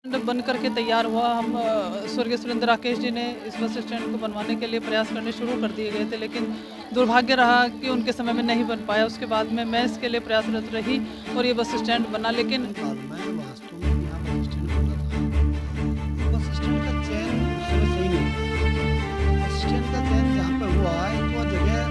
बन करके तैयार हुआ। हम स्वर्गीय सुरेंद्र राकेश जी ने इस बस स्टैंड को बनवाने के लिए प्रयास करने शुरू कर दिए गए थे, लेकिन दुर्भाग्य रहा कि उनके समय में नहीं बन पाया। उसके बाद में मैं इसके लिए प्रयासरत रही और ये बस स्टैंड बना। लेकिन काल में वास्तव में यहाँ बस स्टैंड बना था। बस स्टैंड का चयन उस समय सही नहीं हुआ। बस स्टैंड का चयन जहाँ पे हुआ है तो वह जगह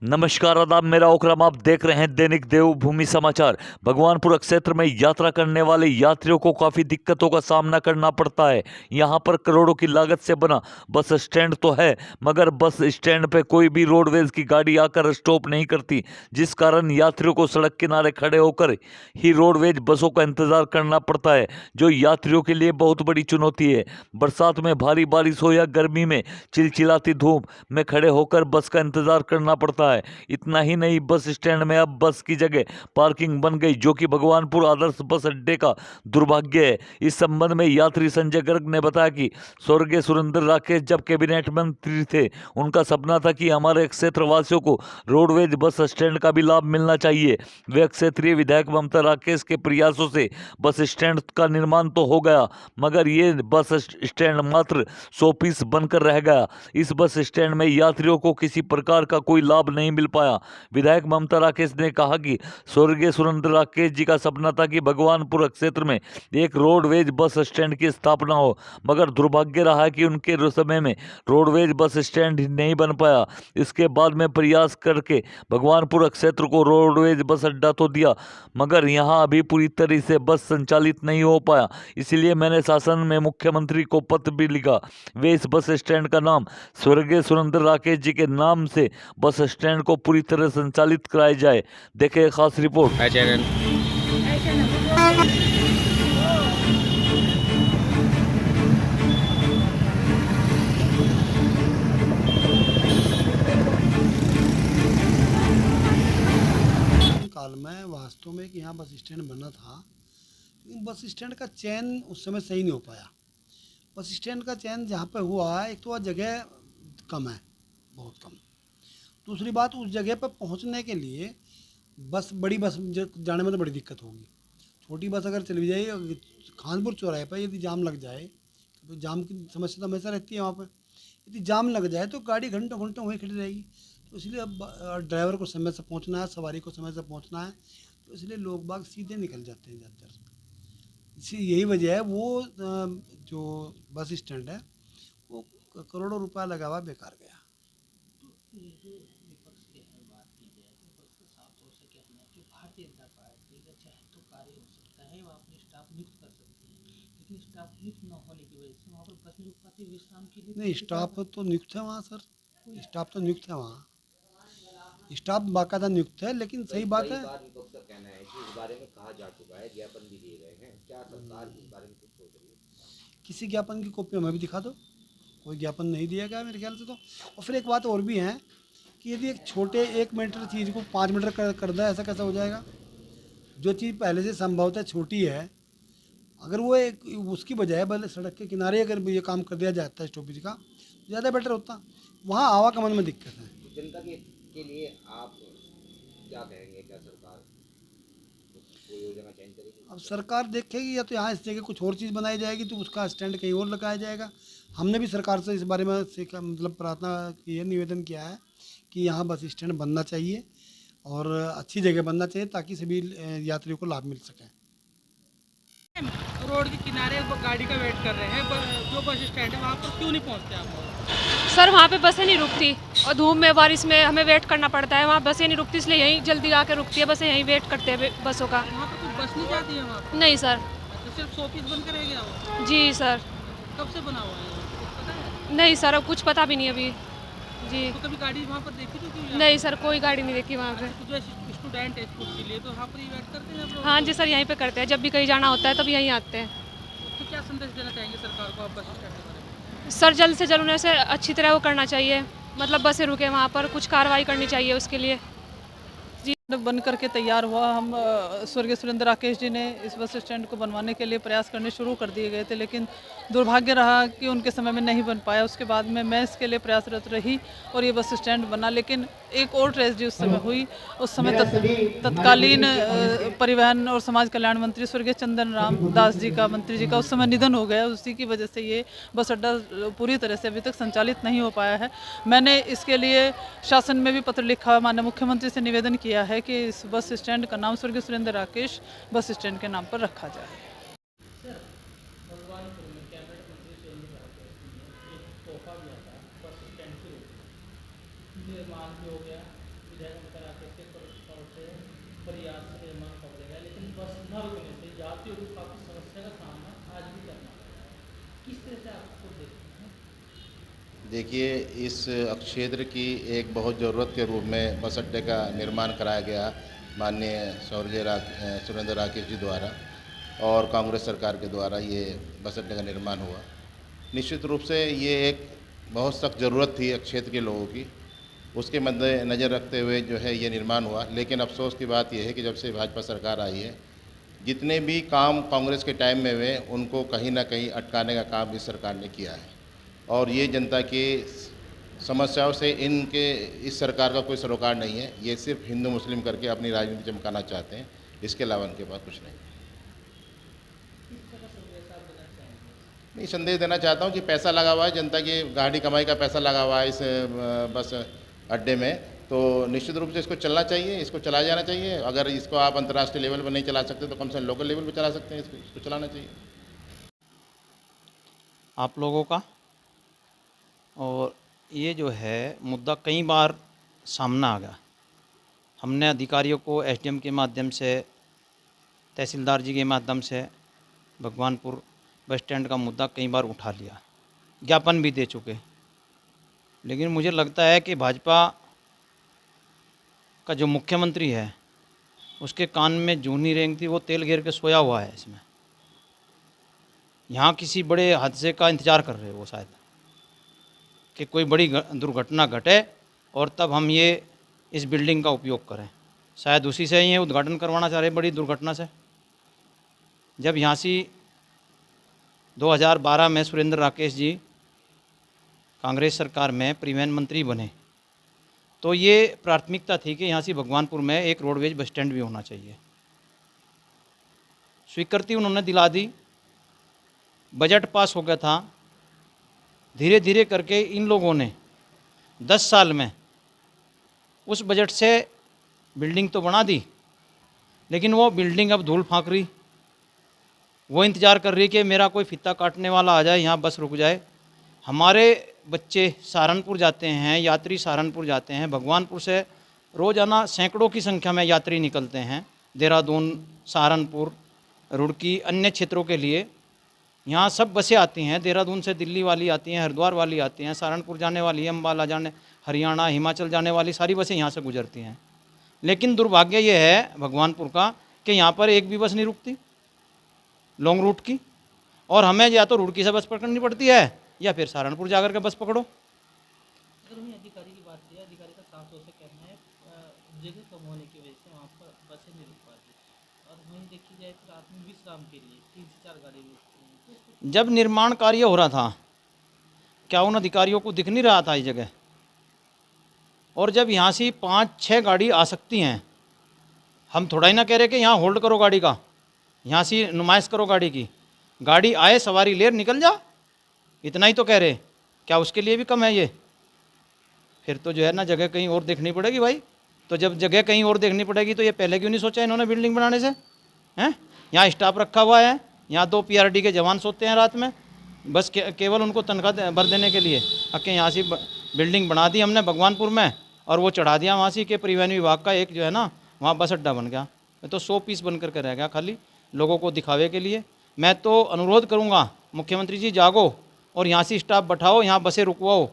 नमस्कार आदाब, मेरा ओकराम, आप देख रहे हैं दैनिक देवभूमि समाचार। भगवानपुर क्षेत्र में यात्रा करने वाले यात्रियों को काफी दिक्कतों का सामना करना पड़ता है। यहां पर करोड़ों की लागत से बना बस स्टैंड तो है, मगर बस स्टैंड पे कोई भी रोडवेज की गाड़ी आकर स्टॉप नहीं करती, जिस कारण यात्रियों को सड़क किनारे खड़े होकर ही रोडवेज बसों का इंतजार करना पड़ता है, जो यात्रियों के लिए बहुत बड़ी चुनौती है। बरसात में भारी बारिश हो या गर्मी में चिलचिलाती धूप में खड़े होकर बस का इंतजार करना पड़ता है। इतना ही नहीं, बस स्टैंड में अब बस की जगह पार्किंग बन गई, जो कि भगवानपुर आदर्श बस अड्डे का दुर्भाग्य है। इस संबंध में यात्री संजय गर्ग ने बताया कि स्वर्गीय सुरेंद्र राकेश जब कैबिनेट मंत्री थे, उनका सपना था कि हमारे क्षेत्रवासियों को रोडवेज बस स्टैंड का भी लाभ मिलना चाहिए। वे क्षेत्रीय विधायक ममता राकेश के प्रयासों से बस स्टैंड का निर्माण तो हो गया, मगर ये बस स्टैंड मात्र 100 पीस बनकर रह गया। इस बस स्टैंड में यात्रियों को किसी प्रकार का कोई लाभ नहीं मिल पाया। विधायक ममता राकेश ने कहा कि स्वर्गीय सुरेंद्र राकेश जी का सपना था कि भगवानपुर क्षेत्र में एक रोडवेज बस स्टैंड की स्थापना हो, मगर दुर्भाग्य रहा कि उनके समय में रोडवेज बस स्टैंड ही नहीं बन पाया। इसके बाद में प्रयास करके भगवानपुर क्षेत्र को रोडवेज बस अड्डा तो दिया, मगर यहाँ अभी पूरी तरह से बस संचालित नहीं हो पाया। इसलिए मैंने शासन में मुख्यमंत्री को पत्र भी लिखा। वे इस बस स्टैंड का नाम स्वर्गीय सुरेंद्र राकेश जी के नाम से बस स्टैंड को पूरी तरह संचालित कराया जाए। देखें खास रिपोर्ट। काल में वास्तव में कि यहाँ बस स्टैंड बना था, लेकिन बस स्टैंड का चयन उस समय सही नहीं हो पाया। बस स्टैंड का चयन जहाँ पे हुआ है, एक तो वह जगह कम है, बहुत कम। दूसरी बात, उस जगह पर पहुंचने के लिए बड़ी बस जाने में तो बड़ी दिक्कत होगी। छोटी बस अगर चली जाए खानपुर चौराहे पर, यदि जाम लग जाए तो जाम की समस्या तो हमेशा रहती है वहाँ पर। यदि जाम लग जाए तो गाड़ी घंटों घंटों वहीं खड़ी रहेगी। तो इसलिए अब ड्राइवर को समय से पहुँचना है, सवारी को समय से पहुँचना है, तो इसलिए लोग बाग सीधे निकल जाते हैं ज़्यादातर। इसी यही वजह है वो जो बस स्टैंड है वो करोड़ों रुपया लगा हुआ बेकार गया। भारतीय जनता पार्टी का चाहे तो कार्य हो सकता है, वहाँ अपने स्टाफ नियुक्त कर सकते हैं, लेकिन स्टाफ नियुक्त न होने की वजह से वहाँ पर बस नियुक्त पाती विश्राम के लिए नहीं, स्टाफ तो नियुक्त है वहाँ सर, स्टाफ तो नियुक्त है वहाँ, स्टाफ बाकायदा नियुक्त है। लेकिन सही बात है, विपक्ष का कहना है कि इस बारे में कहा जा चुका है, ज्ञापन भी दिए गए हैं। क्या सरकार इस बारे में कुछ सोच रही है? किसी ज्ञापन की कॉपी हमें भी दिखा दो, कोई ज्ञापन नहीं दिया गया मेरे ख्याल से तो। और फिर एक बात और भी है कि यदि एक छोटे 1 मीटर चीज़ को 5 मीटर कर दे, ऐसा कैसा हो जाएगा? जो चीज़ पहले से संभवतः छोटी है, अगर वो एक उसकी बजाय भले सड़क के किनारे अगर ये काम कर दिया जाता है स्टॉपेज का, ज़्यादा बेटर होता। वहाँ आवागमन में दिक्कत है। जनता के लिए आप क्या कहेंगे? क्या सरकार कोई योजना चेंज करेगी? अब सरकार देखेगी, या तो यहाँ इस जगह कुछ और चीज़ बनाई जाएगी तो उसका स्टैंड कहीं और लगाया जाएगा। हमने भी सरकार से इस बारे में मतलब प्रार्थना की है, निवेदन किया है कि यहाँ बस स्टैंड बनना चाहिए और अच्छी जगह बनना चाहिए, ताकि सभी यात्रियों को लाभ मिल सके। रोड के किनारे गाड़ी का वेट कर रहे हैं, जो बस स्टैंड है वहाँ पर क्यों नहीं पहुँचते आप? सर वहाँ पे बसें नहीं रुकती और धूप में बारिश में हमें वेट करना पड़ता है। वहाँ बसें नहीं रुकती, इसलिए यहीं जल्दी आके रुकती है बसें, यहीं वेट करते हैं बसों का। वहाँ पर कुछ बस नहीं जाती है वहाँ पर? नहीं सर। तो सिर्फ 100 पीस बन कर रह गया वो? जी सर। कब से बना हुआ है कुछ पता है? नहीं सर, अब कुछ पता भी नहीं अभी जी। तो कभी गाड़ी वहाँ पर देखी तो क्यों? नहीं सर, कोई गाड़ी नहीं देखी वहाँ पे। जो स्टूडेंट है स्कूल के लिए, तो वहाँ पर ही वेट करते हैं? हाँ जी सर, यहीं पे करते हैं, जब भी कहीं जाना होता है तब यहीं आते हैं। तो क्या संदेश देना चाहेंगे सरकार को आप बस स्टैंड के बारे में? सर जल्द से जल्द उन्हें से अच्छी तरह वो करना चाहिए, मतलब बसें रुके वहाँ पर, कुछ कार्रवाई करनी चाहिए उसके लिए जी। बन करके तैयार हुआ। हम स्वर्गीय सुरेंद्र राकेश जी ने इस बस स्टैंड को बनवाने के लिए प्रयास करने शुरू कर दिए गए थे, लेकिन दुर्भाग्य रहा कि उनके समय में नहीं बन पाया। उसके बाद में मैं इसके लिए प्रयासरत रही और ये बस स्टैंड बना। लेकिन एक और ट्रेजेडी उस समय हुई। उस समय तत्कालीन परिवहन और समाज कल्याण मंत्री स्वर्गीय चंदन राम दास जी का, मंत्री जी का उस समय निधन हो गया। उसी की वजह से ये बस अड्डा पूरी तरह से अभी तक संचालित नहीं हो पाया है। मैंने इसके लिए शासन में भी पत्र लिखा, माननीय मुख्यमंत्री से निवेदन किया है कि इस बस स्टैंड का नाम स्वर्गीय सुरेंद्र राकेश बस स्टैंड के नाम पर रखा जाए। भगवानपुर में कैबिनेट मंत्री सुरेंद्र राकेश ने एक तोहफा दिया था बस स्टैंड के रूप में। निर्माण भी हो गया, विधायक राकेश के तरफ से प्रयास से निर्माण कर दिया गया, लेकिन बस न रुकने से यात्रियों को काफ़ी समस्या का सामना आज भी करना पड़ रहा है। किस तरह से आपको देखते हैं? देखिए, इस क्षेत्र की एक बहुत ज़रूरत के रूप में बस अड्डे का निर्माण कराया गया माननीय सुरेंद्र राकेश जी द्वारा और कांग्रेस सरकार के द्वारा ये बस अड्डे का निर्माण हुआ। निश्चित रूप से ये एक बहुत सख्त ज़रूरत थी क्षेत्र के लोगों की, उसके मद्देनज़र रखते हुए जो है ये निर्माण हुआ। लेकिन अफसोस की बात यह है कि जब से भाजपा सरकार आई है, जितने भी काम कांग्रेस के टाइम में हुए उनको कहीं ना कहीं अटकाने का काम इस सरकार ने किया है और ये जनता की समस्याओं से इस सरकार का कोई सरोकार नहीं है। ये सिर्फ हिंदू मुस्लिम करके अपनी राजनीति चमकाना चाहते हैं, इसके अलावा उनके पास कुछ नहीं। नहीं, संदेश देना चाहता हूँ कि पैसा लगा हुआ है, जनता की गाड़ी कमाई का पैसा लगा हुआ है इस बस अड्डे में, तो निश्चित रूप से इसको चलना चाहिए, इसको चलाया जाना चाहिए। अगर इसको आप अंतर्राष्ट्रीय लेवल पर नहीं चला सकते तो कम से कम लोकल लेवल पर चला सकते हैं, इसको चलाना चाहिए। आप लोगों का और ये जो है मुद्दा कई बार सामना आ गया। हमने अधिकारियों को एसडीएम के माध्यम से, तहसीलदार जी के माध्यम से भगवानपुर बस स्टैंड का मुद्दा कई बार उठा लिया, ज्ञापन भी दे चुके। लेकिन मुझे लगता है कि भाजपा का जो मुख्यमंत्री है उसके कान में जूं नहीं रेंगती, वो तेल घेर के सोया हुआ है इसमें। यहाँ किसी बड़े हादसे का इंतज़ार कर रहे हैं वो, शायद कि कोई बड़ी दुर्घटना घटे और तब हम ये इस बिल्डिंग का उपयोग करें। शायद उसी से ही ये उद्घाटन करवाना चाह रहे बड़ी दुर्घटना से। जब यहाँ से 2012 में सुरेंद्र राकेश जी कांग्रेस सरकार में परिवहन मंत्री बने तो ये प्राथमिकता थी कि यहाँ से भगवानपुर में एक रोडवेज बस स्टैंड भी होना चाहिए। स्वीकृति उन्होंने दिला दी, बजट पास हो गया था। धीरे धीरे करके इन लोगों ने 10 साल में उस बजट से बिल्डिंग तो बना दी, लेकिन वो बिल्डिंग अब धूल फांक रही। वो इंतज़ार कर रही कि मेरा कोई फीता काटने वाला आ जाए, यहाँ बस रुक जाए। हमारे बच्चे सहारनपुर जाते हैं, यात्री सहारनपुर जाते हैं। भगवानपुर से रोज़ाना सैकड़ों की संख्या में यात्री निकलते हैं देहरादून, सहारनपुर, रुड़की, अन्य क्षेत्रों के लिए। यहाँ सब बसें आती हैं, देहरादून से दिल्ली वाली आती हैं, हरिद्वार वाली आती हैं, सहारनपुर जाने वाली, अम्बाला जाने, हरियाणा, हिमाचल जाने वाली सारी बसें यहाँ से गुजरती हैं। लेकिन दुर्भाग्य ये है भगवानपुर का कि यहाँ पर एक भी बस नहीं रुकती लॉन्ग रूट की, और हमें या तो रुड़की से बस पकड़नी पड़ती है या फिर सहारनपुर जाकर के बस पकड़ो। अगर वहीं अधिकारी की बात की, अधिकारी का साफ तौर से कहना है जगह कम होने की वजह से वहाँ पर बसें नहीं रुक पाती, और वहीं देखी जाए तो रात में विश्राम के लिए 3 से 4 गाड़ी रुकती हैं। जब निर्माण कार्य हो रहा था क्या उन अधिकारियों को दिख नहीं रहा था ये जगह? और जब यहाँ से 5-6 गाड़ी आ सकती हैं, हम थोड़ा ही ना कह रहे कि यहाँ होल्ड करो गाड़ी का, यहाँ से नुमाइश करो गाड़ी की, गाड़ी आए सवारी ले निकल जा, इतना ही तो कह रहे। क्या उसके लिए भी कम है ये? फिर तो जो है ना जगह कहीं और देखनी पड़ेगी भाई। तो जब जगह कहीं और देखनी पड़ेगी तो ये पहले क्यों नहीं सोचा इन्होंने बिल्डिंग बनाने से? हैं, यहाँ स्टाफ रखा हुआ है, यहाँ 2 PRD के जवान सोते हैं रात में, बस केवल उनको तनख्वाह भर देने के लिए। आके यहाँ से बिल्डिंग बना दी हमने भगवानपुर में और वो चढ़ा दिया वहाँ से कि परिवहन विभाग का एक जो है ना वहाँ बस अड्डा बन गया। तो 100 पीस बन करके रह गया खाली लोगों को दिखावे के लिए। मैं तो अनुरोध करूँगा मुख्यमंत्री जी, जागो और यहाँ से स्टाफ बैठाओ, यहाँ बसें रुकवाओ।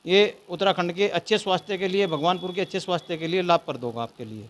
ये उत्तराखंड के अच्छे स्वास्थ्य के लिए, भगवानपुर के अच्छे स्वास्थ्य के लिए लाभप्रद होगा आपके लिए।